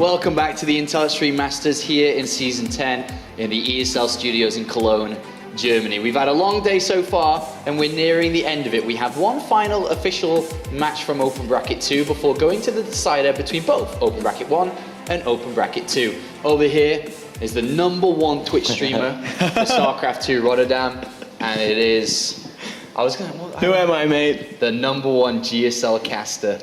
welcome back to the Intel Extreme Masters here in Season 10 in the ESL studios in Cologne, Germany. We've had a long day so far and we're nearing the end of it. We have one final official match from Open Bracket 2 before going to the decider between both Open Bracket 1 and Open Bracket 2. Over here is the #1 Twitch streamer for StarCraft 2 Rotterdam, and it is... Who am I, mate? The #1 GSL caster.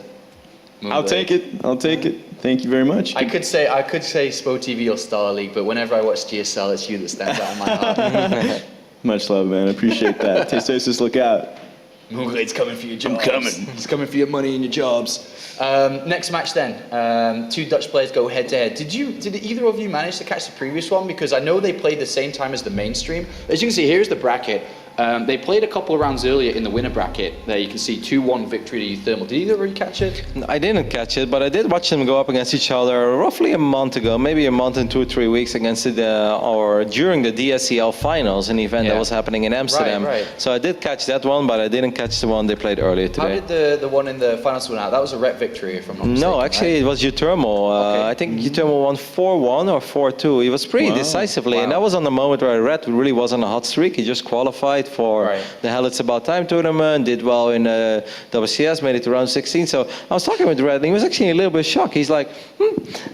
I'll take it. I'll take it. Thank you very much. I could say SPO TV or Star League, but whenever I watch GSL, it's you that stands out in my heart. Much love, man. I appreciate that. Testosis, look out. Moonglade's coming for your jobs. I'm coming. He's coming for your money and your jobs. Next match then. Two Dutch players go head to head. Did either of you manage to catch the previous one? Because I know they played the same time as the mainstream. As you can see, here's the bracket. They played a couple of rounds earlier in the winner bracket. There you can see 2-1 victory to uThermal. Did either of you catch it? I didn't catch it, but I did watch them go up against each other roughly a month ago, maybe a month and 2 or 3 weeks against or during the DSCL finals, an event that was happening in Amsterdam. Right. So I did catch that one, but I didn't catch the one they played earlier today. How did the one in the finals win out? That was a rep victory, if I'm not mistaken. No, actually it was uThermal. Okay. I think uThermal won 4-1 or 4-2. He was pretty decisively, and that was on the moment where Red really was on a hot streak. He just qualified for the Hell It's About Time tournament, did well in WCS, made it to round 16. So I was talking with Red, and he was actually a little bit shocked. He's like,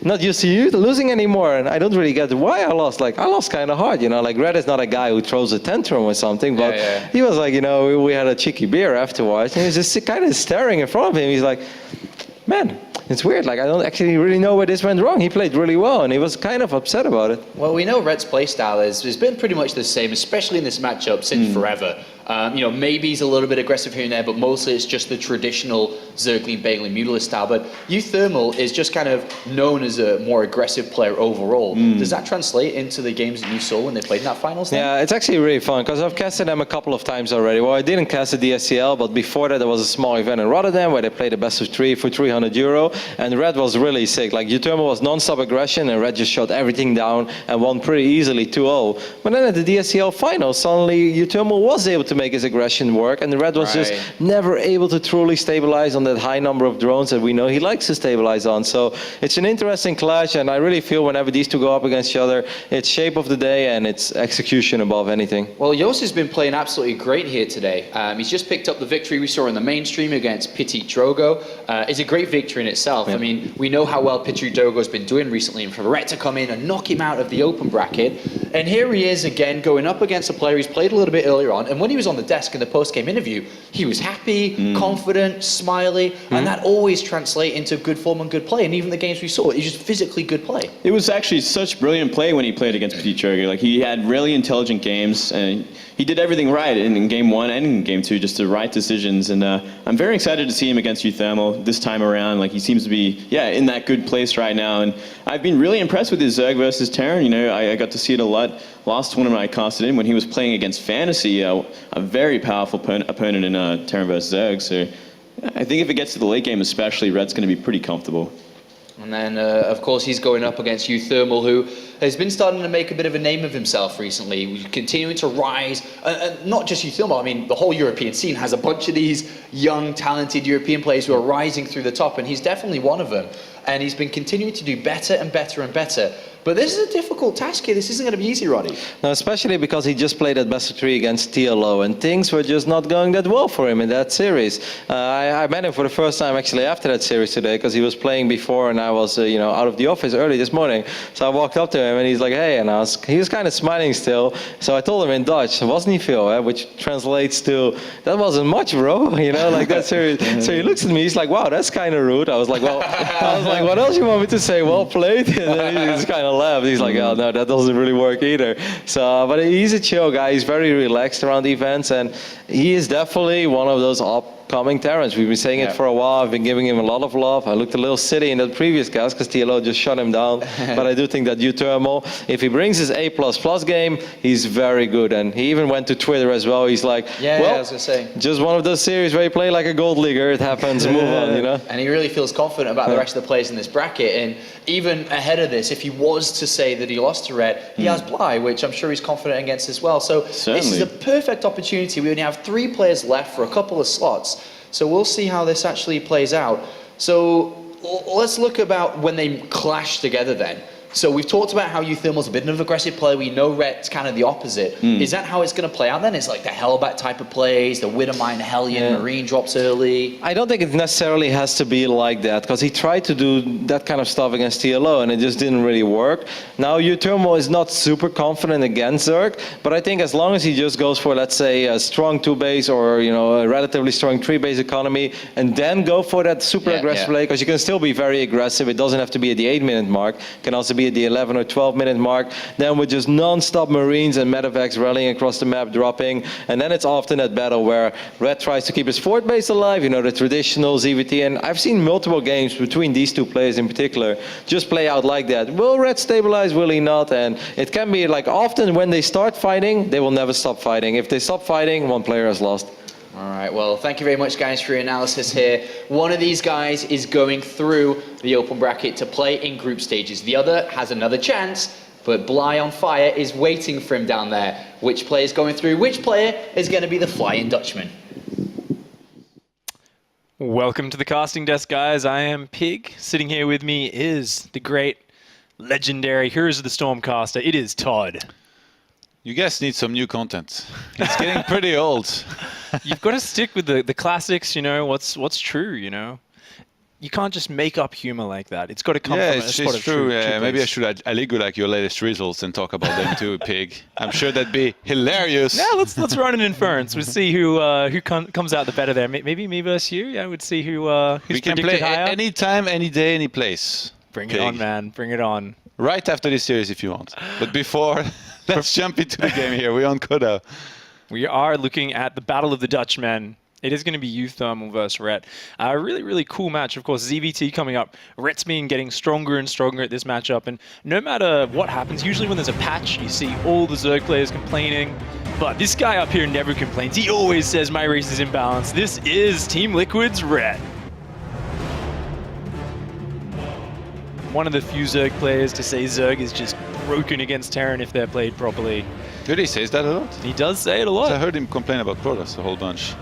not used to you losing anymore, and I don't really get why I lost. Like, I lost kind of hard, you know. Like, Red is not a guy who throws a tantrum or something, but he was like, you know, we had a cheeky beer afterwards, and he was just kind of staring in front of him. He's like, man, it's weird, like I don't actually really know where this went wrong. He played really well and he was kind of upset about it. Well, we know Red's playstyle has been pretty much the same, especially in this matchup since forever. You know, maybe he's a little bit aggressive here and there, but mostly it's just the traditional Zergling, Baneling, Mutalisk style. But uThermal is just kind of known as a more aggressive player overall. Does that translate into the games that you saw when they played in that finals then? Yeah, it's actually really fun because I've casted them a couple of times already. Well, I didn't cast the DSCL, but before that there was a small event in Rotterdam where they played a best of 3 for €300, and Red was really sick. Like, uThermal was non-stop aggression and Red just shut everything down and won pretty easily 2-0. But then at the DSCL finals, suddenly uThermal was able to make his aggression work, and the Red was just never able to truly stabilize on that high number of drones that we know he likes to stabilize on. So it's an interesting clash, and I really feel whenever these two go up against each other, it's shape of the day and it's execution above anything. Well, Jos has been playing absolutely great here today. He's just picked up the victory we saw in the mainstream against Petit Drogo. It's a great victory in itself. I mean, we know how well Petit Drogo's been doing recently, and for Red to come in and knock him out of the open bracket. And here he is again going up against a player he's played a little bit earlier on, and when he was on the desk in the post-game interview, he was happy, confident, smiley, and that always translates into good form and good play. And even the games we saw, it was just physically good play. It was actually such brilliant play when he played against Petit Drogo. Like, he had really intelligent games, and he did everything right in game 1 and in game 2, just the right decisions. And I'm very excited to see him against uThermal this time around. Like, he seems to be, in that good place right now. And I've been really impressed with his Zerg versus Terran. You know, I got to see it a lot. Last tournament I casted in when he was playing against Fantasy, a very powerful opponent in Terran vs Zerg. So I think if it gets to the late game especially, Red's going to be pretty comfortable. And then, of course, he's going up against uThermal, who has been starting to make a bit of a name of himself recently. He's continuing to rise, and not just uThermal. I mean, the whole European scene has a bunch of these young, talented European players who are rising through the top, and he's definitely one of them. And he's been continuing to do better and better and better. But this is a difficult task here. This isn't going to be easy, Roddy. No, especially because he just played at best of 3 against TLO, and things were just not going that well for him in that series. I met him for the first time actually after that series today, because he was playing before and I was you know, out of the office early this morning. So I walked up to him and he's like, hey, and he was kind of smiling still. So I told him in Dutch, wasn't he Phil? Which translates to, that wasn't much, bro. You know, like that series. So he looks at me, he's like, wow, that's kind of rude. I was like, well, what else you want me to say? Well played. And then he just kind of laughed. He's like, oh no, that doesn't really work either. So, but he's a chill guy. He's very relaxed around the events, and he is definitely one of those upcoming Terrans. We've been saying it for a while. I've been giving him a lot of love. I looked a little silly in the previous cast because TLO just shut him down. But I do think that uThermal, if he brings his A++ game, he's very good. And he even went to Twitter as well. He's like, well, I was gonna say, just one of those series where you play like a gold leaguer. It happens. Move on, you know. And he really feels confident about the rest of the players in this bracket. And even ahead of this, if he was to say that he lost to Red, he has Bly, which I'm sure he's confident against as well. So this is a perfect opportunity. We only have 3 players left for a couple of slots. So we'll see how this actually plays out. So let's look about when they clash together then. So we've talked about how uThermal's a bit of an aggressive player. We know Rhett's kind of the opposite. Is that how it's going to play out then? It's like the Hellbat type of plays, the Widowmine, Hellion, Marine drops early. I don't think it necessarily has to be like that, because he tried to do that kind of stuff against TLO and it just didn't really work. Now uThermal is not super confident against Zerg, but I think as long as he just goes for, let's say, a strong 2-base or a relatively strong 3-base economy, and then go for that super aggressive play, because you can still be very aggressive. It doesn't have to be at the 8-minute mark. It can also be at the 11 or 12-minute mark. Then with just non-stop Marines and medevacs rallying across the map, dropping, and then it's often that battle where Red tries to keep his fort base alive, the traditional ZVT, and I've seen multiple games between these two players in particular just play out like that. Will Red stabilize, will he not? And it can be like often when they start fighting, they will never stop fighting. If they stop fighting, one player has lost. All right, well, thank you very much, guys, for your analysis here. One of these guys is going through the open bracket to play in group stages. The other has another chance, but Bly on Fire is waiting for him down there. Which player is going through? Which player is going to be the Flying Dutchman? Welcome to the casting desk, guys. I am Pig. Sitting here with me is the great, legendary Heroes of the Stormcaster. It is Todd. You guys need some new content. It's getting pretty old. You've got to stick with the classics, what's true, You can't just make up humor like that. It's got to come from a spot of true. truth. Maybe I should allegorize like your latest results and talk about them too, Pig. I'm sure that'd be hilarious. Yeah, let's run an inference. We'll see who comes out the better there. Maybe me versus you. Yeah, we'd see who's we can predicted play higher. anytime, any day, any place. Bring Pig. it on, man. Bring it on. Right after this series if you want. But before, let's jump into the game here. We're on Koda. We are looking at the Battle of the Dutchmen. It is going to be uThermal versus Rhett. A really, really cool match. Of course, ZVT coming up. Rhett's been getting stronger and stronger at this matchup. And no matter what happens, usually when there's a patch, you see all the Zerg players complaining. But this guy up here never complains. He always says, my race is imbalanced. This is Team Liquid's Rhett. One of the few Zerg players to say Zerg is just broken against Terran if they're played properly. Did he say that a lot? He does say it a lot. I heard him complain about Protoss a whole bunch.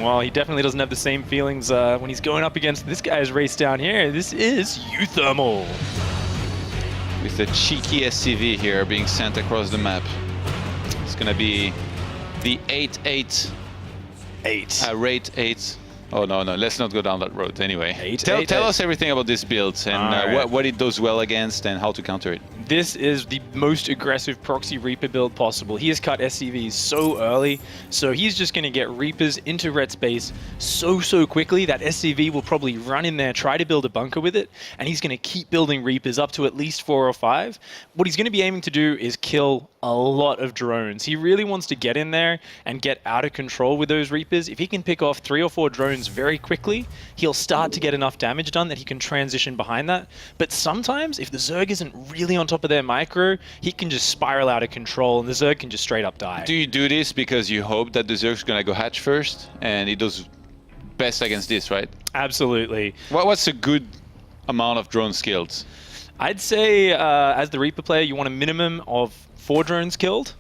Well, he definitely doesn't have the same feelings when he's going up against this guy's race down here. This is uThermal. With the cheeky SCV here being sent across the map. It's going to be the 8-8. Rate 8. Oh, no, let's not go down that road anyway. Tell us everything about this build and what it does well against and how to counter it. This is the most aggressive proxy Reaper build possible. He has cut SCVs so early, so he's just going to get Reapers into red space so quickly that SCV will probably run in there, try to build a bunker with it, and he's going to keep building Reapers up to at least 4 or 5. What he's going to be aiming to do is kill a lot of drones. He really wants to get in there and get out of control with those Reapers. If he can pick off 3 or 4 drones very quickly, he'll start to get enough damage done that he can transition behind that. But sometimes, if the Zerg isn't really on top of their micro, he can just spiral out of control and the Zerg can just straight up die. Do you do this because you hope that the Zerg's gonna go hatch first and it does best against this, right? Absolutely. What's a good amount of drone skills? I'd say as the Reaper player, you want a minimum of 4 drones killed.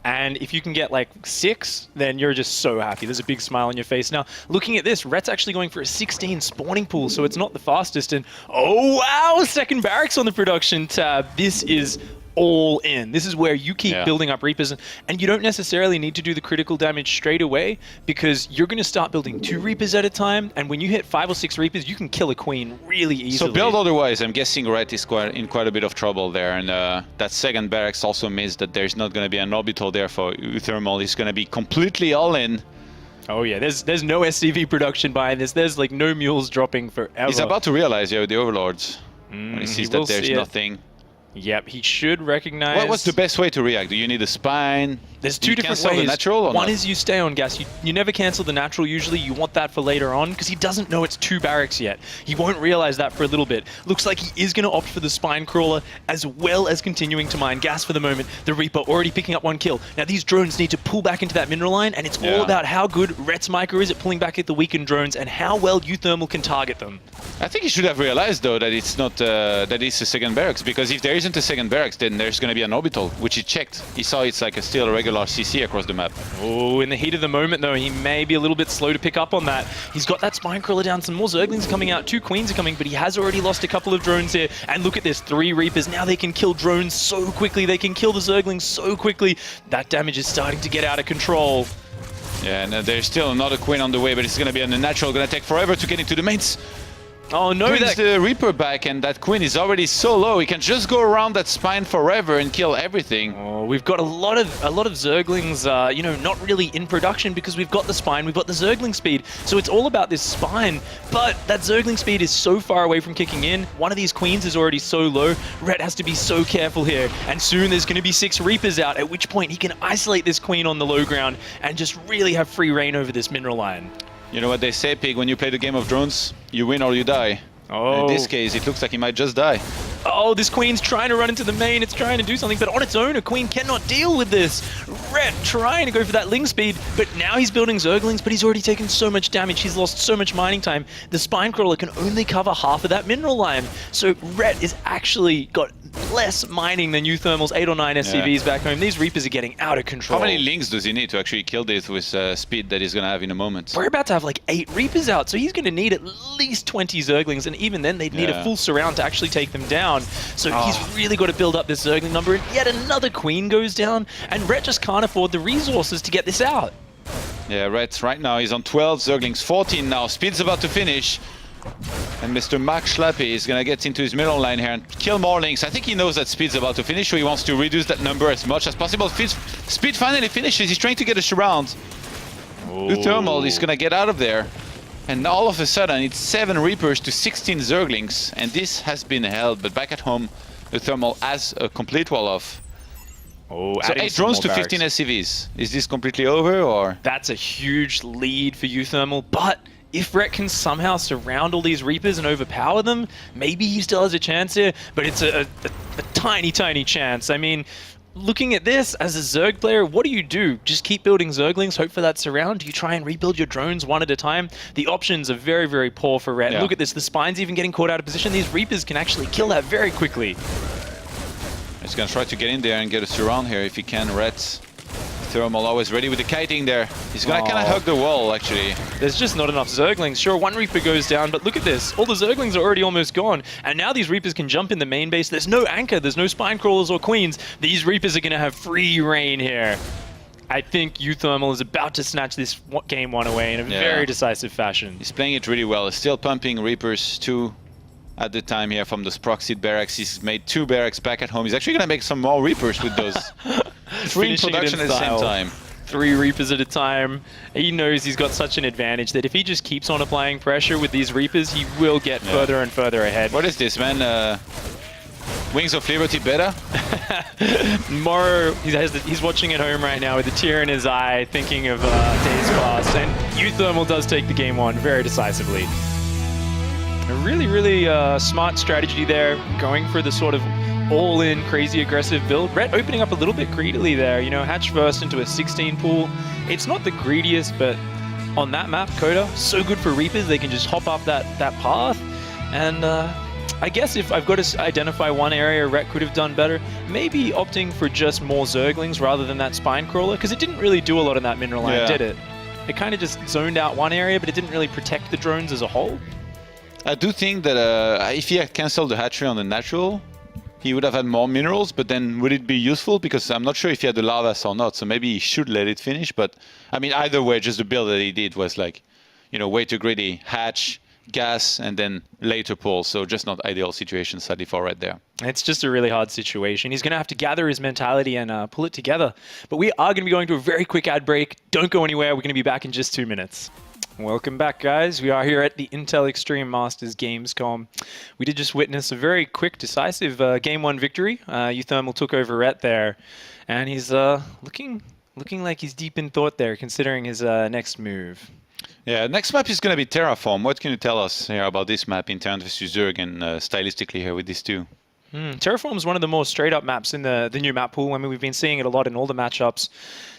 And if you can get like 6, then you're just so happy. There's a big smile on your face. Now, looking at this, Rhett's actually going for a 16 spawning pool, so it's not the fastest. And oh wow, second barracks on the production tab. This is all in. This is where you keep building up Reapers, and you don't necessarily need to do the critical damage straight away because you're going to start building 2 Reapers at a time, and when you hit 5 or 6 Reapers, you can kill a queen really easily. So build otherwise, I'm guessing Rhett is in quite a bit of trouble there, and that second barracks also means that there's not going to be an orbital there for uThermal. He's going to be completely all in. Oh yeah, there's no SCV production behind this. There's like no mules dropping forever. He's about to realize, the Overlords, when he sees that there's nothing. Yep, he should recognize... What's the best way to react? Do you need a spine? There's 2 different ways. The natural or One not? is you stay on gas. You never cancel the natural usually. You want that for later on because he doesn't know it's 2 barracks yet. He won't realize that for a little bit. Looks like he is going to opt for the spine crawler as well as continuing to mine gas for the moment. The Reaper already picking up 1 kill. Now these drones need to pull back into that mineral line, and it's all about how good Rhett's micro is at pulling back at the weakened drones and how well uThermal can target them. I think he should have realized though that it's not that it's a second barracks, because if there is isn't a second barracks, then there's going to be an orbital, which he checked. He saw it's like still a regular CC across the map. Oh, in the heat of the moment, though, he may be a little bit slow to pick up on that. He's got that spine crawler down. Some more Zerglings are coming out. 2 Queens are coming, but he has already lost a couple of drones here. And look at this, 3 Reapers. Now they can kill drones so quickly. They can kill the Zerglings so quickly. That damage is starting to get out of control. Yeah, and there's still another Queen on the way, but it's going to be an unnatural. Going to take forever to get into the mains. Oh no, Brings the Reaper back, and that Queen is already so low. He can just go around that spine forever and kill everything. Oh, we've got a lot of Zerglings, you know, not really in production because we've got the spine, we've got the Zergling speed. So it's all about this spine, but that Zergling speed is so far away from kicking in. One of these Queens is already so low. Rhett has to be so careful here, and soon there's going to be 6 Reapers out, at which point he can isolate this Queen on the low ground and just really have free reign over this mineral line. You know what they say, Pig, when you play the game of drones, you win or you die. Oh. In this case, it looks like he might just die. Oh, this Queen's trying to run into the main. It's trying to do something, but on its own, a Queen cannot deal with this. Rhett trying to go for that Ling speed, but now he's building Zerglings, but he's already taken so much damage. He's lost so much mining time. The Spine Crawler can only cover half of that mineral line. So Rhett is actually got less mining than uThermal's 8 or 9 SCVs back home. These Reapers are getting out of control. How many Lings does he need to actually kill this with speed that he's going to have in a moment? We're about to have like 8 Reapers out, so he's going to need at least 20 Zerglings, and even then they'd need a full surround to actually take them down. So he's really got to build up this Zergling number, and yet another Queen goes down, and Rhett just can't afford the resources to get this out. Yeah, Rhett right now he's on 12 Zerglings, 14 now. Speed's about to finish. And Mr. Mark Schlappe is going to get into his middle line here and kill more Lings. I think he knows that Speed's about to finish, so he wants to reduce that number as much as possible. Speed finally finishes. He's trying to get a surround. uThermal is going to get out of there. And all of a sudden, it's 7 Reapers to 16 Zerglings. And this has been held, but back at home, uThermal has a complete wall-off. Oh, so 8 drones to 15 SCVs. Is this completely over, or? That's a huge lead for uThermal, but if Rhett can somehow surround all these Reapers and overpower them, maybe he still has a chance here, but it's a tiny, tiny chance. I mean, looking at this, as a Zerg player, what do? Just keep building Zerglings, hope for that surround? Do you try and rebuild your drones one at a time? The options are very, very poor for Rhett. Look at this, the Spine's even getting caught out of position. These Reapers can actually kill that very quickly. He's going to try to get in there and get a surround here if he can. Rhett. uThermal always ready with the kiting there. He's going to kind of hug the wall, actually. There's just not enough Zerglings. Sure, 1 Reaper goes down, but look at this. All the Zerglings are already almost gone. And now these Reapers can jump in the main base. There's no anchor. There's no Spine Crawlers or Queens. These Reapers are going to have free reign here. I think uThermal is about to snatch this game 1 away in a very decisive fashion. He's playing it really well. He's still pumping Reapers 2 at the time here from those proxied barracks. He's made 2 barracks back at home. He's actually going to make some more Reapers with those. 3 in production at the same time. 3 Reapers at a time. He knows he's got such an advantage that if he just keeps on applying pressure with these Reapers, he will get further and further ahead. What is this, man? Wings of Liberty beta? Morrow, he's watching at home right now with a tear in his eye, thinking of days past. And uThermal does take the game 1 very decisively. A really, really smart strategy there, going for the sort of all-in, crazy aggressive build. Rhett opening up a little bit greedily there, you know, hatch first into a 16 pool. It's not the greediest, but on that map, Coda, so good for Reapers. They can just hop up that path. And I guess if I've got to identify one area Rhett could have done better, maybe opting for just more Zerglings rather than that Spine Crawler, because it didn't really do a lot in that mineral line, did it? It kind of just zoned out one area, but it didn't really protect the drones as a whole. I do think that if he had cancelled the hatchery on the natural, he would have had more minerals, but then would it be useful? Because I'm not sure if he had the lavas or not, so maybe he should let it finish. But I mean, either way, just the build that he did was like, you know, way too greedy. Hatch, gas, and then later pull. So just not ideal situation, sadly, for right there. It's just a really hard situation. He's going to have to gather his mentality and pull it together. But we are going to be going to a very quick ad break. Don't go anywhere. We're going to be back in just 2 minutes. Welcome back, guys. We are here at the Intel Extreme Masters Gamescom. We did just witness a very quick, decisive Game 1 victory. uThermal took over Rhett there, and he's looking like he's deep in thought there, considering his next move. Yeah, next map is going to be Terraform. What can you tell us here about this map in terms of Zerg and stylistically here with these two? Terraform is one of the more straight-up maps in the new map pool. I mean, we've been seeing it a lot in all the matchups.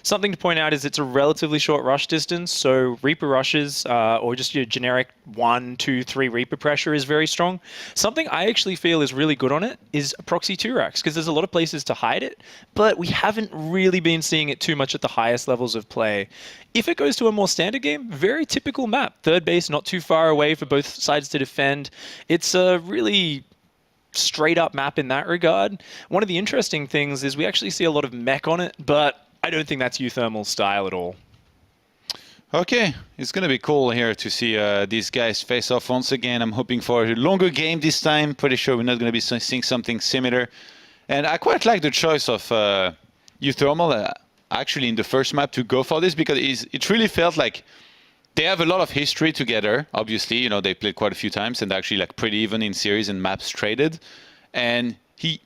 Something to point out is it's a relatively short rush distance, so Reaper rushes, or just your generic 1, 2, 3 Reaper pressure is very strong. Something I actually feel is really good on it is Proxy 2-Racks, because there's a lot of places to hide it, but we haven't really been seeing it too much at the highest levels of play. If it goes to a more standard game, very typical map. Third base, not too far away for both sides to defend. It's a really straight up map in that regard. One of the interesting things is we actually see a lot of mech on it, but I don't think that's uThermal's style at all. Okay, it's going to be cool here to see these guys face off once again. I'm hoping for a longer game this time. Pretty sure we're not going to be seeing something similar. And I quite like the choice of uThermal actually in the first map to go for this, because it really felt like they have a lot of history together. Obviously, you know, they played quite a few times and actually like pretty even in series and maps traded. And he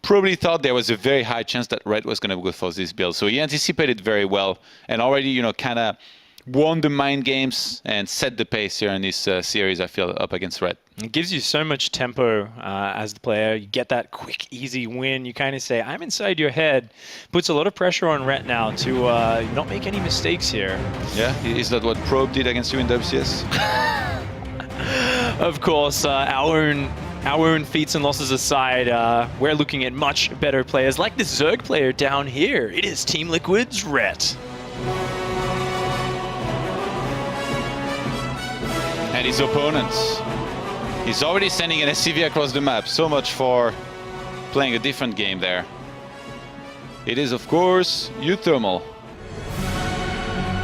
probably thought there was a very high chance that Red was going to go for this build. So he anticipated very well and already, you know, kind of won the mind games and set the pace here in this series, I feel, up against Red. It gives you so much tempo as the player. You get that quick, easy win. You kind of say, I'm inside your head. Puts a lot of pressure on Rhett now to not make any mistakes here. Yeah, is that what Probe did against you in WCS? Of course, our own feats and losses aside, we're looking at much better players, like this Zerg player down here. It is Team Liquid's Rhett. And his opponents. He's already sending an SCV across the map. So much for playing a different game there. It is, of course, uThermal.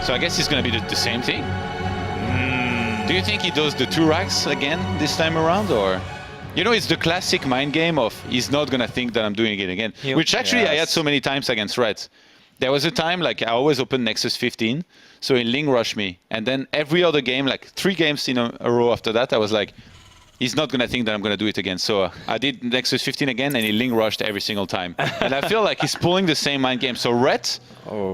So I guess it's going to be the same thing. Do you think he does the 2 racks again this time around, or? You know, it's the classic mind game of he's not going to think that I'm doing it again. Which actually I had so many times against Reds. There was a time, like, I always opened Nexus 15, so he Ling rushed me. And then every other game, like 3 games in a row after that, I was like, he's not going to think that I'm going to do it again. So I did Nexus 15 again, and he Ling rushed every single time. And I feel like he's pulling the same mind game. So Rhett,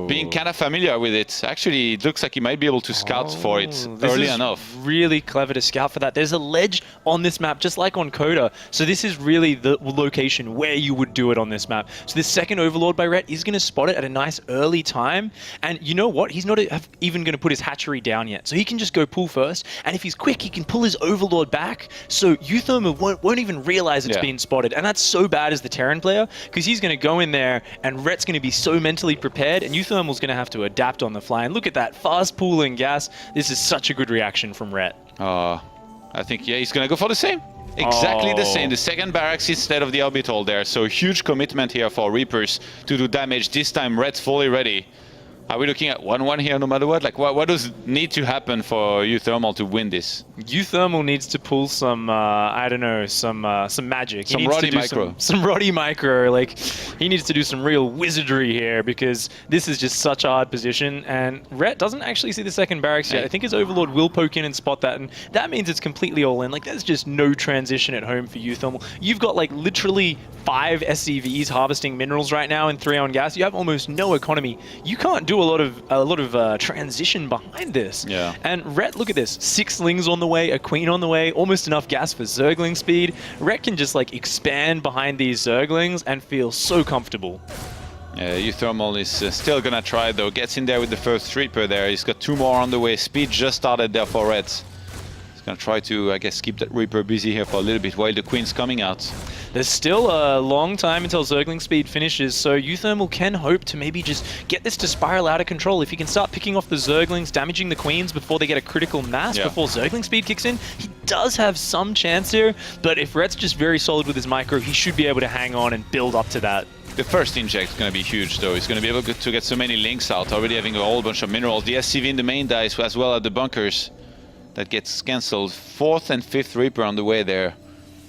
being kind of familiar with it, actually it looks like he might be able to scout for it early enough. Really clever to scout for that. There's a ledge on this map, just like on Coda. So this is really the location where you would do it on this map. So this second Overlord by Rhett is going to spot it at a nice early time. And you know what? He's not even going to put his hatchery down yet. So he can just go pull first. And if he's quick, he can pull his Overlord back. So uThermal won't even realize it's been spotted. And that's so bad as the Terran player, because he's going to go in there and Rhett's going to be so mentally prepared, and uThermal's going to have to adapt on the fly. And look at that, fast pooling gas. This is such a good reaction from Rhett. I think, yeah, he's going to go for the same. Exactly the same. The second barracks instead of the orbital there. So huge commitment here for Reapers to do damage. This time Rhett's fully ready. Are we looking at 1-1 here no matter what? Like, what does need to happen for uThermal to win this? uThermal needs to pull some, I don't know, some magic. Some Roddy Micro. Some Roddy Micro. Like, he needs to do some real wizardry here, because this is just such a hard position. And Rhett doesn't actually see the second barracks yet. I think his Overlord will poke in and spot that, and that means it's completely all in. Like, there's just no transition at home for uThermal. You've got, like, literally 5 SCVs harvesting minerals right now and 3 on gas. You have almost no economy. You can't do a lot of transition behind this. Yeah. And Rhett, look at this. 6 Lings on the way, a Queen on the way, almost enough gas for Zergling speed. Rhett can just like expand behind these Zerglings and feel so comfortable. Yeah, uThermal is still gonna try though. Gets in there with the first Reaper there. He's got 2 more on the way. Speed just started there for Rhett. He's gonna try to, I guess, keep that Reaper busy here for a little bit while the Queen's coming out. There's still a long time until Zergling speed finishes, so uThermal can hope to maybe just get this to spiral out of control. If he can start picking off the Zerglings, damaging the Queens before they get a critical mass, before Zergling speed kicks in, he does have some chance here, but if Rhett's just very solid with his micro, he should be able to hang on and build up to that. The first inject is going to be huge though. He's going to be able to get so many links out, already having a whole bunch of minerals. The SCV in the main dies as well as the bunkers. That gets cancelled. 4th and 5th Reaper on the way there.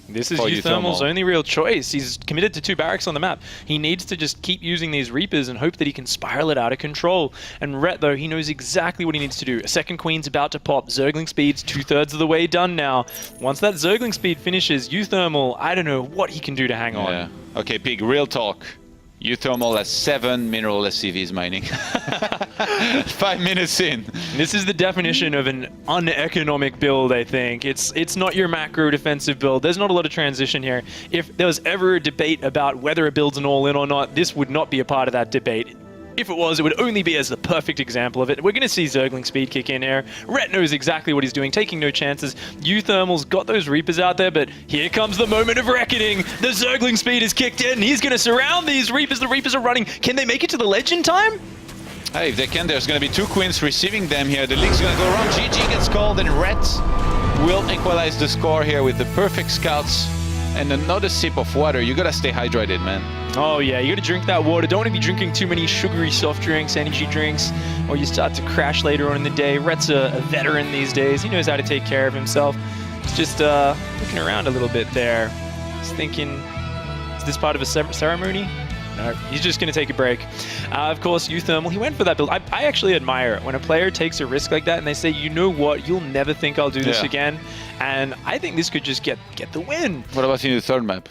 This is uThermal's only real choice. He's committed to 2 barracks on the map. He needs to just keep using these Reapers and hope that he can spiral it out of control. And Rhett, though, he knows exactly what he needs to do. A second Queen's about to pop. Zergling speed's 2/3 of the way done now. Once that Zergling speed finishes, uThermal, I don't know what he can do to hang on. Okay, Pig, real talk. uThermal has 7 mineral SCVs mining. 5 minutes in. This is the definition of an uneconomic build, I think. It's not your macro defensive build. There's not a lot of transition here. If there was ever a debate about whether a build's an all-in or not, this would not be a part of that debate. If it was, it would only be as the perfect example of it. We're going to see Zergling speed kick in here. Rhett knows exactly what he's doing, taking no chances. uThermal's got those Reapers out there, but here comes the moment of reckoning. The Zergling speed is kicked in. He's going to surround these Reapers. The Reapers are running. Can they make it to the ledge in time? Hey, if they can, there's going to be 2 Queens receiving them here. The link's going to go around. GG gets called, and Rhett will equalize the score here with the perfect scouts and another sip of water. You got to stay hydrated, man. Oh yeah, you gotta drink that water. Don't want to be drinking too many sugary soft drinks, energy drinks, or you start to crash later on in the day. Rhett's a veteran these days. He knows how to take care of himself. He's just looking around a little bit there. He's thinking, is this part of a ceremony? No, he's just gonna take a break. Of course, uThermal, he went for that build. I actually admire it when a player takes a risk like that and they say, you know what, you'll never think I'll do this again. And I think this could just get the win. What about in the third map?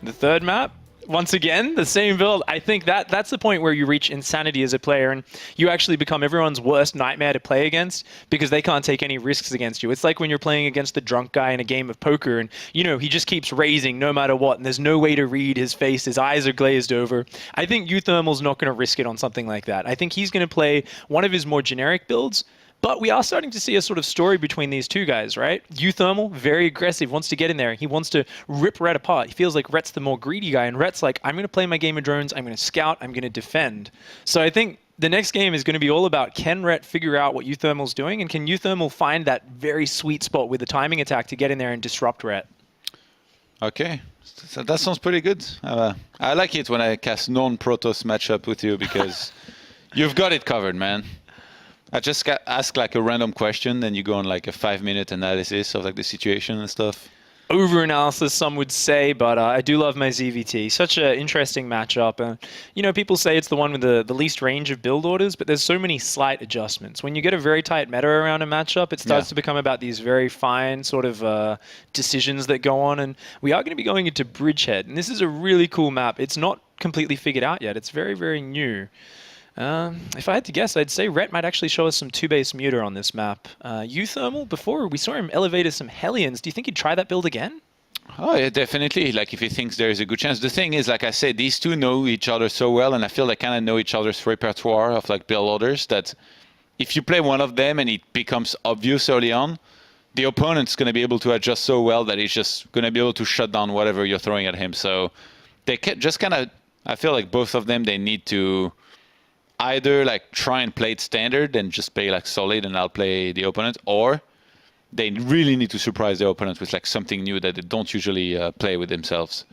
The third map? Once again, the same build. I think that's the point where you reach insanity as a player and you actually become everyone's worst nightmare to play against because they can't take any risks against you. It's like when you're playing against the drunk guy in a game of poker and, you know, he just keeps raising no matter what and there's no way to read his face. His eyes are glazed over. I think uThermal's not going to risk it on something like that. I think he's going to play one of his more generic builds. But we are starting to see a sort of story between these two guys, right? uThermal, very aggressive, wants to get in there. He wants to rip Rhett apart. He feels like Rhett's the more greedy guy, and Rhett's like, I'm going to play my game of drones, I'm going to scout, I'm going to defend. So I think the next game is going to be all about, can Rhett figure out what uThermal's doing, and can uThermal find that very sweet spot with the timing attack to get in there and disrupt Rhett? Okay, so that sounds pretty good. I like it when I cast non-Protoss matchup with you because you've got it covered, man. I just ask like a random question, then you go on like a 5-minute analysis of like the situation and stuff. Over-analysis, some would say, but I do love my ZVT. Such an interesting matchup. You know, people say it's the one with the least range of build orders, but there's so many slight adjustments. When you get a very tight meta around a matchup, it starts to become about these very fine sort of decisions that go on, and we are going to be going into Bridgehead, and this is a really cool map. It's not completely figured out yet. It's very, very new. If I had to guess, I'd say Rhett might actually show us some 2-base muter on this map. uThermal, before we saw him elevate some Hellions. Do you think he'd try that build again? Oh, yeah, definitely. Like, if he thinks there is a good chance. The thing is, like I said, these two know each other so well, and I feel they kind of know each other's repertoire of, like, build orders, that if you play one of them and it becomes obvious early on, the opponent's going to be able to adjust so well that he's just going to be able to shut down whatever you're throwing at him. So they just kind of, I feel like both of them, they need to either like try and play it standard and just play like solid and outplay the opponent, or they really need to surprise the opponent with like something new that they don't usually play with themselves.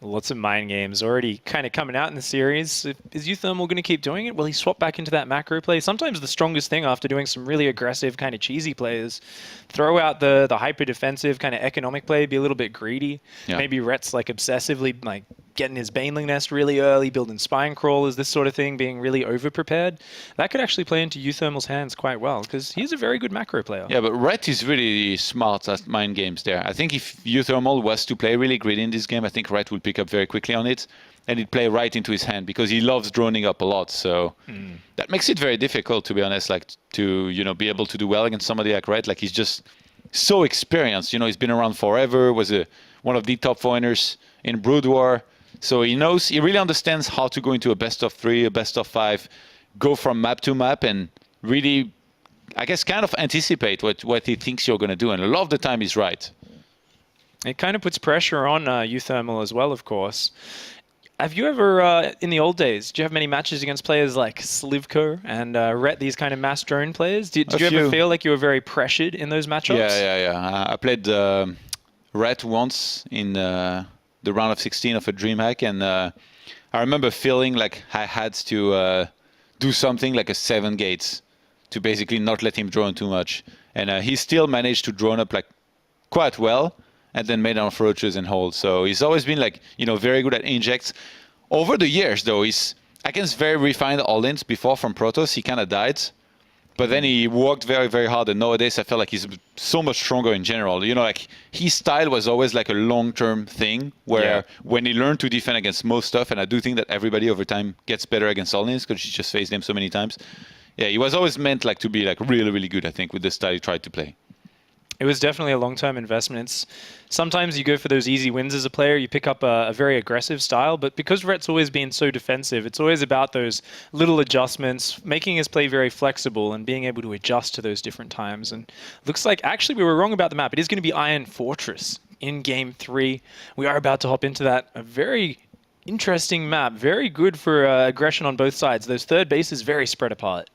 Lots of mind games already kind of coming out in the series. Is uThermal going to keep doing it? Will he swap back into that macro play? Sometimes the strongest thing after doing some really aggressive kind of cheesy plays, throw out the hyper defensive kind of economic play, be a little bit greedy. Yeah. Maybe Rhett's like obsessively like getting his Baneling Nest really early, building spine crawlers, this sort of thing, being really over-prepared. That could actually play into uThermal's hands quite well, because he's a very good macro player. Yeah, but Rhett is really smart at mind games there. I think if uThermal was to play really greedy in this game, I think Rhett would pick up very quickly on it, and it'd play right into his hand, because he loves droning up a lot. So that makes it very difficult, to be honest, like to, you know, be able to do well against somebody like Rhett. Like, he's just so experienced. You know, he's been around forever, was one of the top 4 winners in Brood War. So he knows, he really understands how to go into a best of 3, a best of 5, go from map to map, and really, I guess, kind of anticipate what he thinks you're going to do. And a lot of the time he's right. It kind of puts pressure on uThermal as well, of course. Have you ever, in the old days, do you have many matches against players like Slivko and Rhett, these kind of mass drone players? Did you ever feel like you were very pressured in those matchups? Yeah. I played Rhett once in the round of 16 of a DreamHack, and I remember feeling like I had to do something like a 7 gates to basically not let him drone too much. And he still managed to drone up like quite well, and then made enough roaches and hold. So he's always been like, you know, very good at injects. Over the years, though, he's against very refined all-ins before from Protoss. He kind of died. But then he worked very, very hard, and nowadays I feel like he's so much stronger in general. You know, like his style was always like a long-term thing, where when he learned to defend against most stuff, and I do think that everybody over time gets better against all lanes because he just faced them so many times. Yeah, he was always meant like to be like really, really good, I think, with the style he tried to play. It was definitely a long-term investment. Sometimes you go for those easy wins as a player, you pick up a very aggressive style, but because Rhett's always been so defensive, it's always about those little adjustments, making his play very flexible and being able to adjust to those different times. And looks like, actually, we were wrong about the map. It is going to be Iron Fortress in Game 3. We are about to hop into that. A very interesting map, very good for aggression on both sides. Those third bases very spread apart.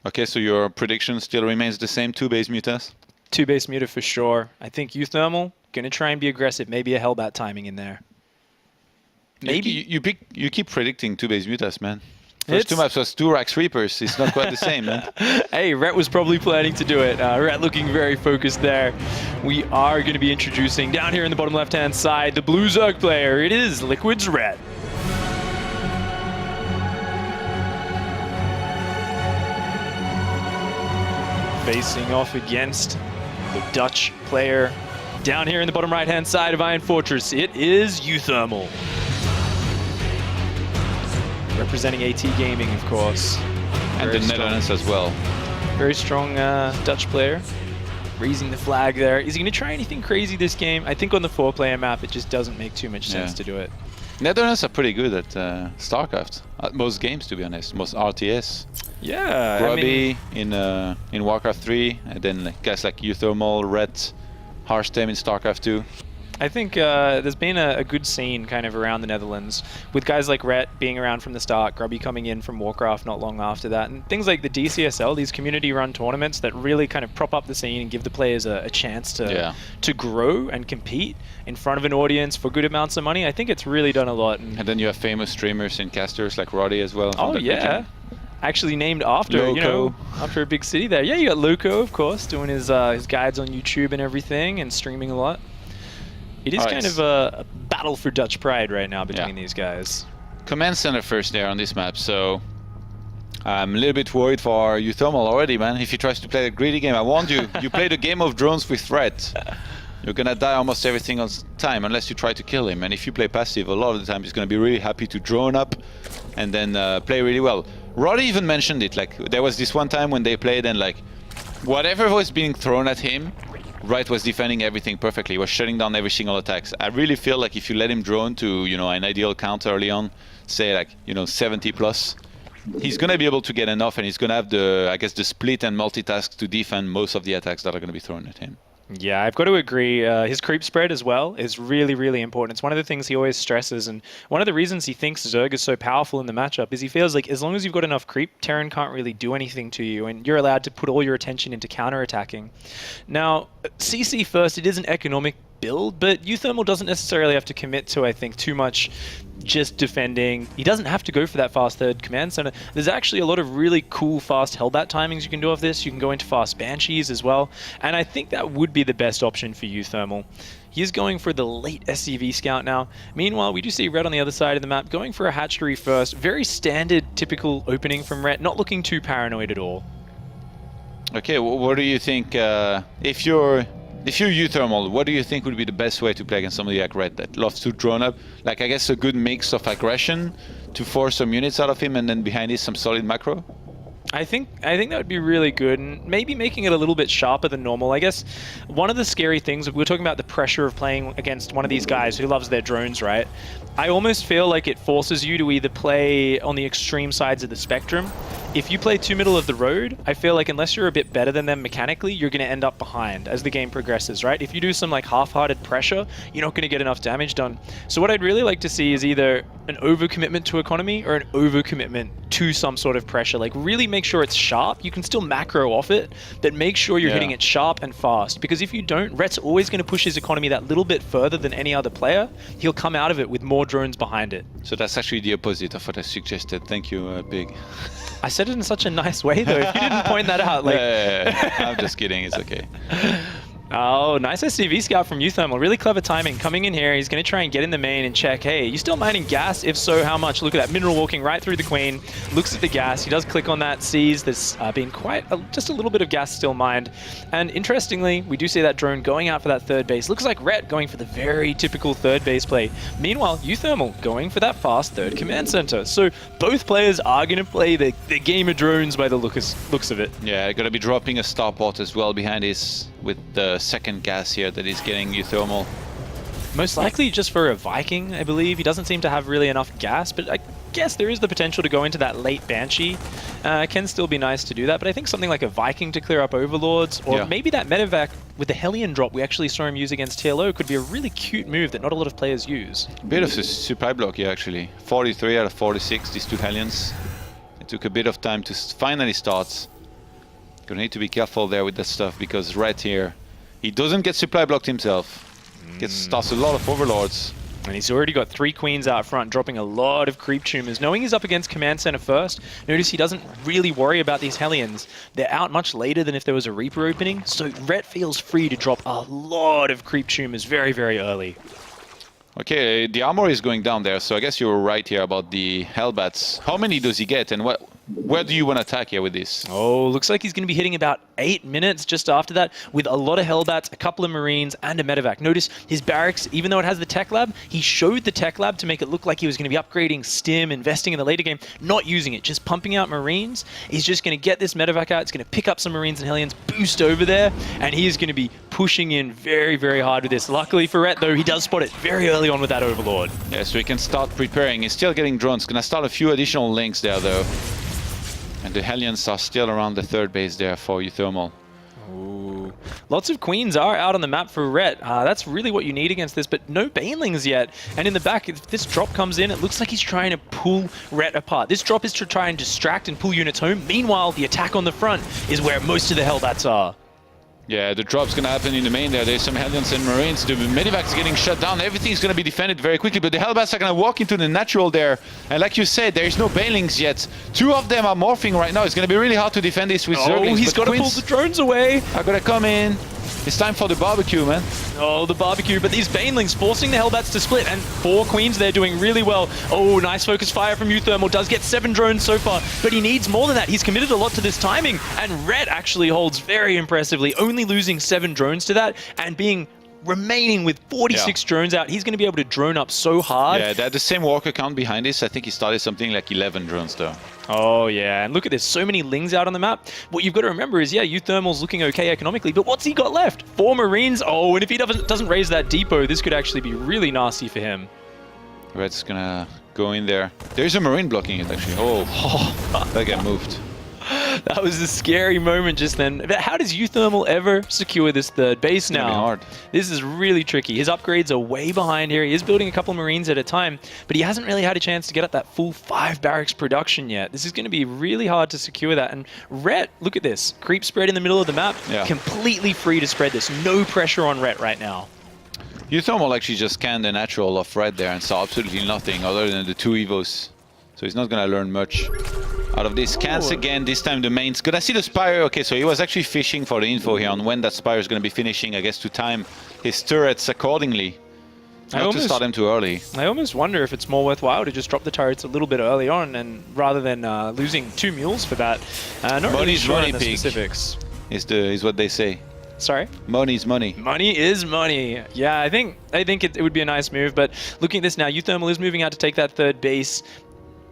Okay, so your prediction still remains the same, 2 base mutas? 2 base muta for sure. I think uThermal, going to try and be aggressive. Maybe a Hellbat timing in there. Maybe. You keep predicting 2 base mutas, man. First 2 maps was 2 Rax Reapers. It's not quite the same, man. Hey, Rhett was probably planning to do it. Rhett looking very focused there. We are going to be introducing, down here in the bottom left-hand side, the blue Zerg player. It is Liquid's Rhett. Facing off against the Dutch player down here in the bottom right-hand side of Iron Fortress. It is uThermal. Representing AT Gaming, of course. And the Netherlands as well. Very strong Dutch player. Raising the flag there. Is he going to try anything crazy this game? I think on the 4-player map, it just doesn't make too much sense to do it. Netherlands are pretty good at StarCraft. At most games, to be honest. Most RTS. Yeah, Grubby in Warcraft 3, and then guys like uThermal, Red, Harstem in StarCraft 2. I think there's been a good scene kind of around the Netherlands with guys like Rhett being around from the start, Grubby coming in from Warcraft not long after that, and things like the DCSL, these community-run tournaments that really kind of prop up the scene and give the players a chance to grow and compete in front of an audience for good amounts of money. I think it's really done a lot. And then you have famous streamers and casters like Roddy as well. Oh yeah. Actually named after, you know, after a big city there. Yeah, you got Loco, of course, doing his guides on YouTube and everything and streaming a lot. It is kind of a battle for Dutch pride right now between these guys. Command center first there on this map, so I'm a little bit worried for uThermal already, man. If he tries to play a greedy game, I warned you. You played a game of drones with Threat. You're gonna die almost every single time unless you try to kill him. And if you play passive, a lot of the time he's gonna be really happy to drone up and then play really well. Roddy even mentioned it, like there was this one time when they played and like whatever was being thrown at him, Wright was defending everything perfectly. He was shutting down every single attack. I really feel like if you let him drone to, you know, an ideal count early on, say like, you know, 70 plus, he's gonna be able to get enough, and he's gonna have the, I guess, the split and multitask to defend most of the attacks that are gonna be thrown at him. Yeah, I've got to agree. His creep spread as well is really, really important. It's one of the things he always stresses, and one of the reasons he thinks Zerg is so powerful in the matchup is he feels like as long as you've got enough creep, Terran can't really do anything to you, and you're allowed to put all your attention into counter-attacking. Now, CC first, it is an economic build, but uThermal doesn't necessarily have to commit to, I think, too much just defending. He doesn't have to go for that fast third command center. There's actually a lot of really cool fast Hellbat timings you can do off this. You can go into fast Banshees as well, and I think that would be the best option for uThermal. He is going for the late SCV scout now. Meanwhile, we do see Red on the other side of the map going for a hatchery first. Very standard, typical opening from Red, not looking too paranoid at all. Okay, what do you think, if you're uThermal, what do you think would be the best way to play against somebody like Red that loves to drone up? Like, I guess a good mix of aggression to force some units out of him, and then behind it some solid macro? I think that would be really good, and maybe making it a little bit sharper than normal. I guess one of the scary things, we were talking about the pressure of playing against one of these guys who loves their drones, right? I almost feel like it forces you to either play on the extreme sides of the spectrum. If you play too middle of the road, I feel like unless you're a bit better than them mechanically, you're going to end up behind as the game progresses, right? If you do some like half-hearted pressure, you're not going to get enough damage done. So what I'd really like to see is either an overcommitment to economy or an overcommitment to some sort of pressure. Like really make sure it's sharp. You can still macro off it, but make sure you're hitting it sharp and fast. Because if you don't, Rhett's always going to push his economy that little bit further than any other player. He'll come out of it with more drones behind it. So that's actually the opposite of what I suggested. Thank you, Big. I said it in such a nice way, though. If you didn't point that out, like... I'm just kidding. It's okay. Oh, nice SCV scout from uThermal. Really clever timing. Coming in here, he's going to try and get in the main and check, hey, you still mining gas? If so, how much? Look at that. Mineral walking right through the queen. Looks at the gas. He does click on that, sees there's been just a little bit of gas still mined. And interestingly, we do see that drone going out for that third base. Looks like Rhett going for the very typical third base play. Meanwhile, uThermal going for that fast third command center. So both players are going to play the game of drones by the looks of it. Yeah, going to be dropping a starport as well behind his with the second gas here that he's getting uThermal. Most likely just for a Viking, I believe. He doesn't seem to have really enough gas, but I guess there is the potential to go into that late Banshee. Can still be nice to do that, but I think something like a Viking to clear up Overlords, or maybe that medevac with the Hellion drop we actually saw him use against TLO could be a really cute move that not a lot of players use. Bit of a supply block here, actually. 43 out of 46, these two Hellions. It took a bit of time to finally start. Gonna need to be careful there with that stuff, because right here, he doesn't get supply blocked himself. Starts a lot of Overlords. And he's already got 3 queens out front, dropping a lot of creep tumors. Knowing he's up against Command Center first, notice he doesn't really worry about these Hellions. They're out much later than if there was a Reaper opening, so Rhett feels free to drop a lot of creep tumors very, very early. Okay, the armor is going down there, so I guess you were right here about the Hellbats. How many does he get, and where do you want to attack here with this? Oh, looks like he's going to be hitting about 8 minutes just after that, with a lot of Hellbats, a couple of Marines, and a medevac. Notice his barracks, even though it has the tech lab, he showed the tech lab to make it look like he was going to be upgrading stim, investing in the later game, not using it, just pumping out Marines. He's just going to get this medevac out, it's going to pick up some Marines and Hellions, boost over there, and he is going to be pushing in very, very hard with this. Luckily for Rhett, though, he does spot it very early on with that Overlord. Yeah, so he can start preparing. He's still getting drones. Gonna start a few additional links there, though. And the Hellions are still around the third base there for uThermal. Ooh. Lots of queens are out on the map for Rhett. That's really what you need against this, but no banelings yet. And in the back, if this drop comes in, it looks like he's trying to pull Rhett apart. This drop is to try and distract and pull units home. Meanwhile, the attack on the front is where most of the Hellbats are. Yeah, the drop's gonna happen in the main there. There's some Hellions and Marines. The medevac's getting shut down. Everything's gonna be defended very quickly, but the Hellbats are gonna walk into the natural there. And like you said, there's no banelings yet. 2 of them are morphing right now. It's gonna be really hard to defend this with Zerglings. Oh, he's got to pull the drones away. Are gonna come in. It's time for the barbecue, man. Oh, the barbecue, but these banelings forcing the Hellbats to split, and 4 queens there doing really well. Oh, nice focus fire from uThermal. Does get 7 drones so far, but he needs more than that. He's committed a lot to this timing, and Rhett actually holds very impressively, only losing 7 drones to that, and remaining with 46 drones out. He's going to be able to drone up so hard. Yeah, they had the same walker count behind this. I think he started something like 11 drones though. Oh yeah, and look at this, so many lings out on the map. What you've got to remember is, yeah, uThermal's looking okay economically, but what's he got left? 4 Marines. Oh, and if he doesn't raise that depot, this could actually be really nasty for him. Red's gonna go in there. There's a Marine blocking it actually. Oh, that got moved. That was a scary moment just then. But how does uThermal ever secure this third base now? It's gonna be hard. This is really tricky. His upgrades are way behind here. He is building a couple Marines at a time, but he hasn't really had a chance to get up that full 5 barracks production yet. This is going to be really hard to secure that. And Rhett, look at this. Creep spread in the middle of the map. Yeah. Completely free to spread this. No pressure on Rhett right now. uThermal actually just scanned the natural of Red there and saw absolutely nothing other than the 2 Evos. So he's not gonna learn much out of this. Scans again, this time the main's gonna see the Spire. Okay, so he was actually fishing for the info here on when that Spire is gonna be finishing, I guess, to time his turrets accordingly. Not to start them too early. I almost wonder if it's more worthwhile to just drop the turrets a little bit early on, and rather than losing 2 mules for that. Not really sure on the specifics. Is what they say. Sorry? Money's money. Money is money. Yeah, I think it would be a nice move, but looking at this now, uThermal is moving out to take that third base.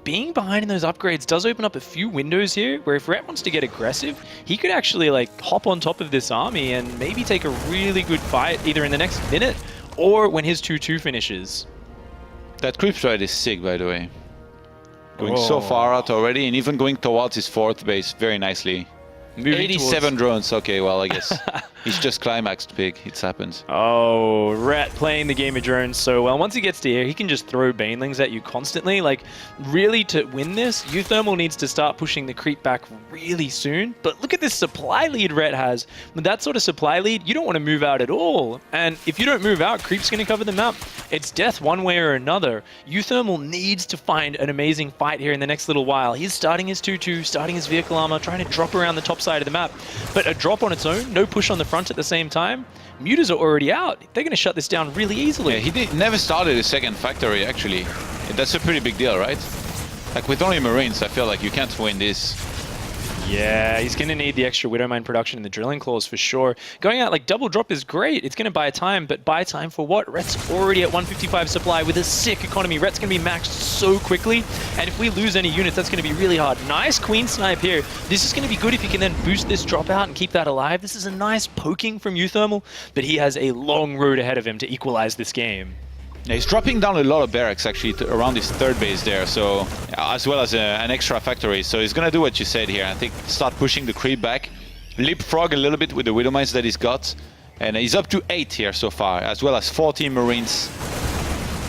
Being behind in those upgrades does open up a few windows here, where if Rhett wants to get aggressive, he could actually like hop on top of this army and maybe take a really good fight either in the next minute or when his 2-2 finishes. That creep stride is sick, by the way. Going so far out already, and even going towards his 4th base very nicely. Moving 87 drones. Okay, well, I guess he's just climaxed big. It's happened. Oh, Rhett playing the game of drones so well. Once he gets to here, he can just throw banelings at you constantly. Like, really, to win this, uThermal needs to start pushing the creep back really soon. But look at this supply lead Rhett has. With that sort of supply lead, you don't want to move out at all. And if you don't move out, creep's going to cover the map. It's death one way or another. uThermal needs to find an amazing fight here in the next little while. He's starting his 2-2, starting his vehicle armor, trying to drop around the top top side of the map. But a drop on its own, no push on the front at the same time, mutas are already out. They're going to shut this down really easily. Yeah, he never started a second factory, actually. That's a pretty big deal, right? Like, with only Marines, I feel like you can't win this. Yeah, he's going to need the extra Widowmine production and the drilling claws for sure. Going out like double drop is great. It's going to buy time, but buy time for what? Ret's already at 155 supply with a sick economy. Ret's going to be maxed so quickly, and if we lose any units, that's going to be really hard. Nice queen snipe here. This is going to be good if he can then boost this drop out and keep that alive. This is a nice poking from uThermal, but he has a long road ahead of him to equalize this game. Yeah, he's dropping down a lot of barracks actually around his third base there, so as well as an extra factory. So he's gonna do what you said here. I think start pushing the creep back, leapfrog a little bit with the Widow Mines that he's got, and he's up to 8 here so far, as well as 14 Marines.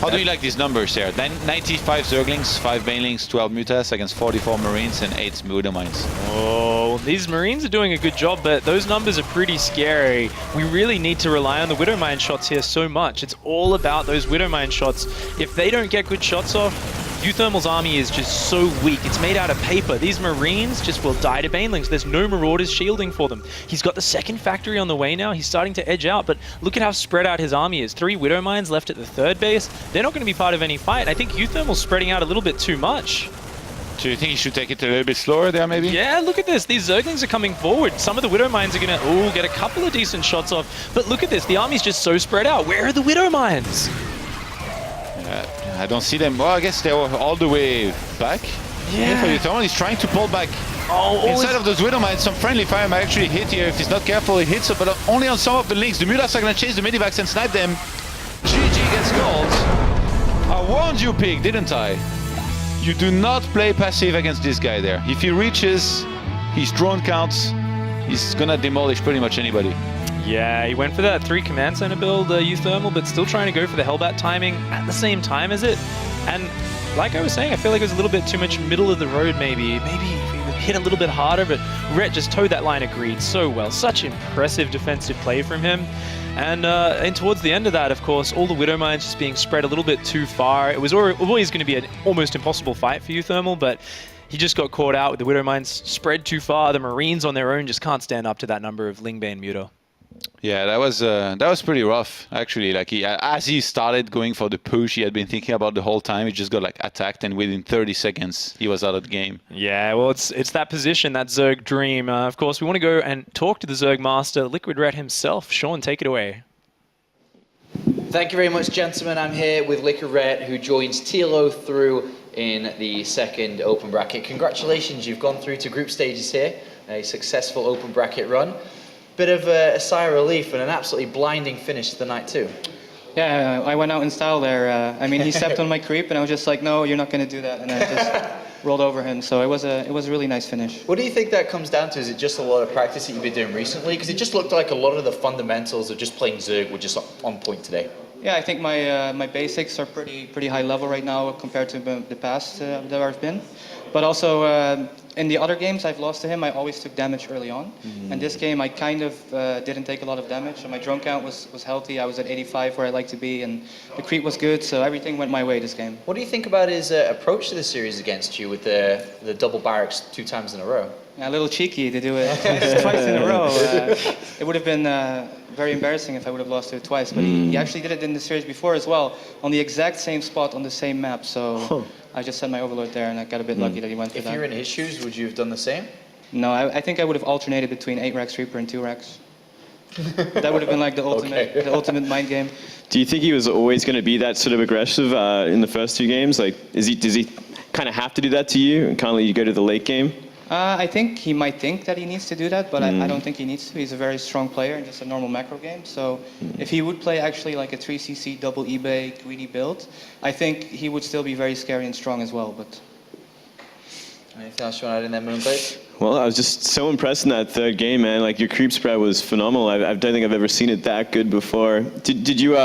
How do you like these numbers here? 95 Zerglings, 5 Banelings, 12 Mutas against 44 Marines and 8 Widow Mines. Oh, these Marines are doing a good job, but those numbers are pretty scary. We really need to rely on the Widowmine shots here so much. It's all about those Widowmine shots. If they don't get good shots off, uThermal's army is just so weak. It's made out of paper. These Marines just will die to Banelings. There's no Marauders shielding for them. He's got the second factory on the way now. He's starting to edge out, but look at how spread out his army is. 3 Widow Mines left at the third base. They're not going to be part of any fight. I think uThermal's spreading out a little bit too much. Do you think he should take it a little bit slower there, maybe? Yeah, look at this. These Zerglings are coming forward. Some of the Widow Mines are going to get a couple of decent shots off. But look at this. The army's just so spread out. Where are the Widow Mines? I don't see them. Well, I guess they were all the way back. Yeah. For uThermal, he's trying to pull back. Oh, Inside of those Widow Mines, some friendly fire might actually hit here. If he's not careful, he hits it, but only on some of the links. The Mutas are going to chase the Medivacs and snipe them. GG gets gold. I warned you, Pig, didn't I? You do not play passive against this guy there. If he reaches his drone counts, he's going to demolish pretty much anybody. Yeah, he went for that 3 command center build, uThermal, but still trying to go for the Hellbat timing at the same time as it. And like I was saying, I feel like it was a little bit too much middle of the road maybe. Maybe if he would hit a little bit harder, but Ret just towed that line of greed so well. Such impressive defensive play from him. And towards the end of that, of course, all the Widow Mines just being spread a little bit too far. It was always going to be an almost impossible fight for uThermal, but he just got caught out with the Widow Mines spread too far. The Marines on their own just can't stand up to that number of Lingbane Muto. Yeah, that was pretty rough actually. Like as he started going for the push, he had been thinking about the whole time. He just got like attacked, and within 30 seconds, he was out of the game. Yeah, well, it's that position, that Zerg dream. Of course, we want to go and talk to the Zerg master, Liquid Red himself. Sean, take it away. Thank you very much, gentlemen. I'm here with Liquid Red, who joins TLO through in the second open bracket. Congratulations, you've gone through to group stages here. A successful open bracket run. Bit of a sigh of relief and an absolutely blinding finish to the night too. Yeah, I went out in style there. I mean, he stepped on my creep, and I was just like, no, you're not going to do that. And I just rolled over him. So it was a really nice finish. What do you think that comes down to? Is it just a lot of practice that you've been doing recently? Because it just looked like a lot of the fundamentals of just playing Zerg were just on point today. Yeah, I think my basics are pretty high level right now compared to the past that I've been. But also in the other games I've lost to him, I always took damage early on. And this game I kind of didn't take a lot of damage. So my drone count was healthy. I was at 85 where I like to be, and the creep was good. So everything went my way this game. What do you think about his approach to the series against you with the double barracks 2 times in a row? Yeah, a little cheeky to do it twice in a row. It would have been very embarrassing if I would have lost to it twice. But he actually did it in the series before as well, on the exact same spot on the same map. So I just sent my overload there, and I got a bit lucky that he went for that. If you're in his shoes, would you have done the same? No, I think I would have alternated between 8 Rex Reaper and 2 Rex. That would have been like the ultimate mind game. Do you think he was always going to be that sort of aggressive in the first 2 games? Like, does he kind of have to do that to you and kind of let you go to the late game? I think he might think that he needs to do that, but I don't think he needs to. He's a very strong player in just a normal macro game. So if he would play actually like a 3cc double eBay greedy build, I think he would still be very scary and strong as well. But anything else you want to add in there, Moonblade? Well, I was just so impressed in that third game, man. Like, your creep spread was phenomenal. I don't think I've ever seen it that good before. Did you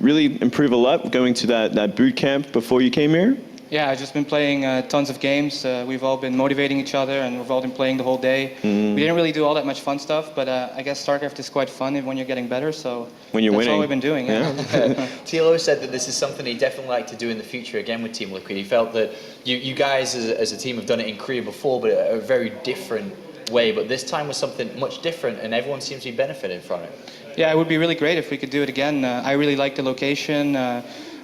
really improve a lot going to that boot camp before you came here? Yeah, I've just been playing tons of games. We've all been motivating each other, and we've all been playing the whole day. We didn't really do all that much fun stuff, but I guess StarCraft is quite fun when you're getting better. So when you're that's winning. all we've been doing. Yeah. TLO said that this is something he'd definitely like to do in the future again with Team Liquid. He felt that you guys as a team have done it in Korea before, but a very different way, but this time was something much different, and everyone seems to be benefiting from it. Yeah, it would be really great if we could do it again. I really like the location.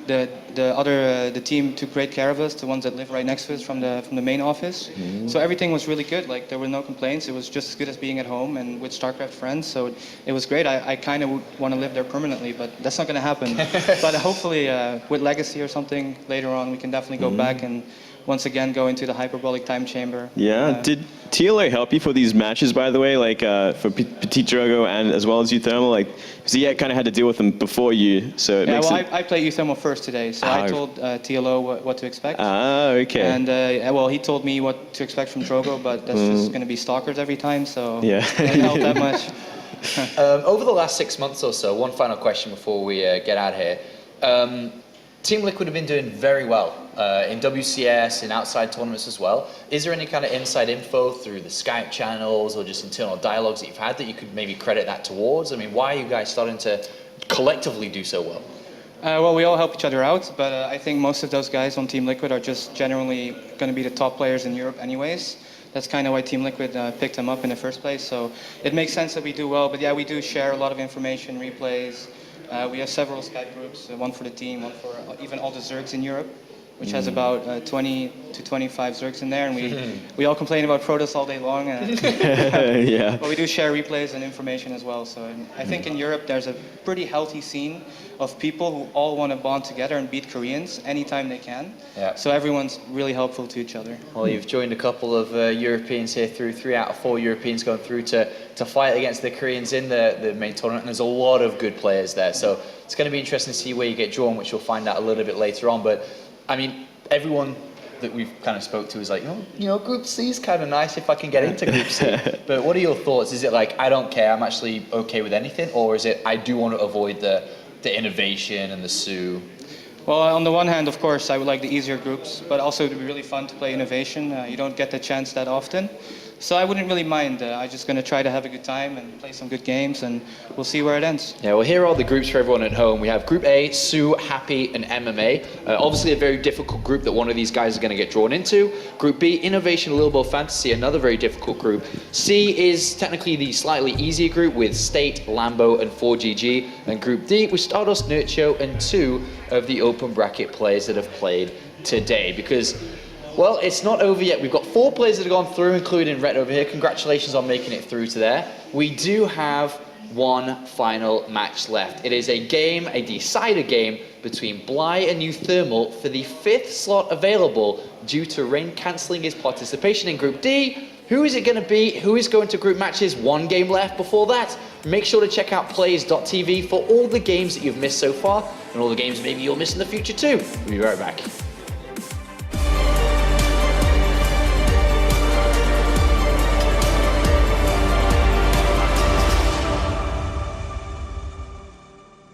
The team took great care of us, the ones that live right next to us from the main office. So everything was really good. Like there were no complaints. It was just as good as being at home and with StarCraft friends. So it was great. I kind of want to live there permanently, but that's not going to happen. But hopefully with Legacy or something later on, we can definitely go back and once again go into the hyperbolic time chamber. Yeah. Did TLA help you for these matches, by the way, like for Petit Drogo and as well as uThermal? Like, because he kind of had to deal with them before you, so it makes well, it... I played uThermal first today, so I told TLO what to expect. Ah, okay. And well, he told me what to expect from Drogo, but that's just going to be stalkers every time, so Yeah. it didn't help that much. Over the last 6 months or so, one final question before we get out of here. Team Liquid have been doing very well in WCS, in outside tournaments as well. Is there any kind of inside info through the Skype channels or just internal dialogues that you've had that you could maybe credit that towards? I mean, why are you guys starting to collectively do so well? Well, we all help each other out, but I think most of those guys on Team Liquid are just generally going to be the top players in Europe anyways. That's kind of why Team Liquid picked them up in the first place. So it makes sense that we do well, but yeah, we do share a lot of information, replays. We have several Skype groups, one for the team, one for even all the Zergs in Europe, which has about 20 to 25 Zergs in there, and we all complain about Protoss all day long. Yeah. But we do share replays and information as well. So I think in Europe there's a pretty healthy scene of people who all want to bond together and beat Koreans anytime they can. Yeah. So everyone's really helpful to each other. Well, you've joined a couple of Europeans here through 3 out of 4 Europeans going through to fight against the Koreans in the main tournament. And there's a lot of good players there. So it's going to be interesting to see where you get drawn, which you'll find out a little bit later on. But, I mean, everyone that we've kind of spoke to is like, Group C is kind of nice if I can get into Group C. But what are your thoughts? Is it like, I don't care, I'm actually okay with anything? Or is it, I do want to avoid the innovation and the Sioux? Well, on the one hand, of course, I would like the easier groups, but also it would be really fun to play innovation. You don't get the chance that often. So I wouldn't really mind. I'm just going to try to have a good time and play some good games, and we'll see where it ends. Yeah, well, here are all the groups for everyone at home. We have Group A, Sioux, Happy, and MMA. Obviously, a very difficult group that one of these guys are going to get drawn into. Group B, Innovation, Little Bow Fantasy, another very difficult group. C is technically the slightly easier group with State, Lambo, and 4GG. And Group D with Stardust, Nurture, and 2 of the open bracket players that have played today. Because, well, it's not over yet. We've got 4 players that have gone through, including Rhett over here. Congratulations on making it through to there. We do have one final match left. It is a game, a decider game, between Bly and uThermal for the 5th slot available due to Rain cancelling his participation in Group D. Who is it going to be? Who is going to group matches? 1 game left before that. Make sure to check out plays.tv for all the games that you've missed so far and all the games maybe you'll miss in the future too. We'll be right back.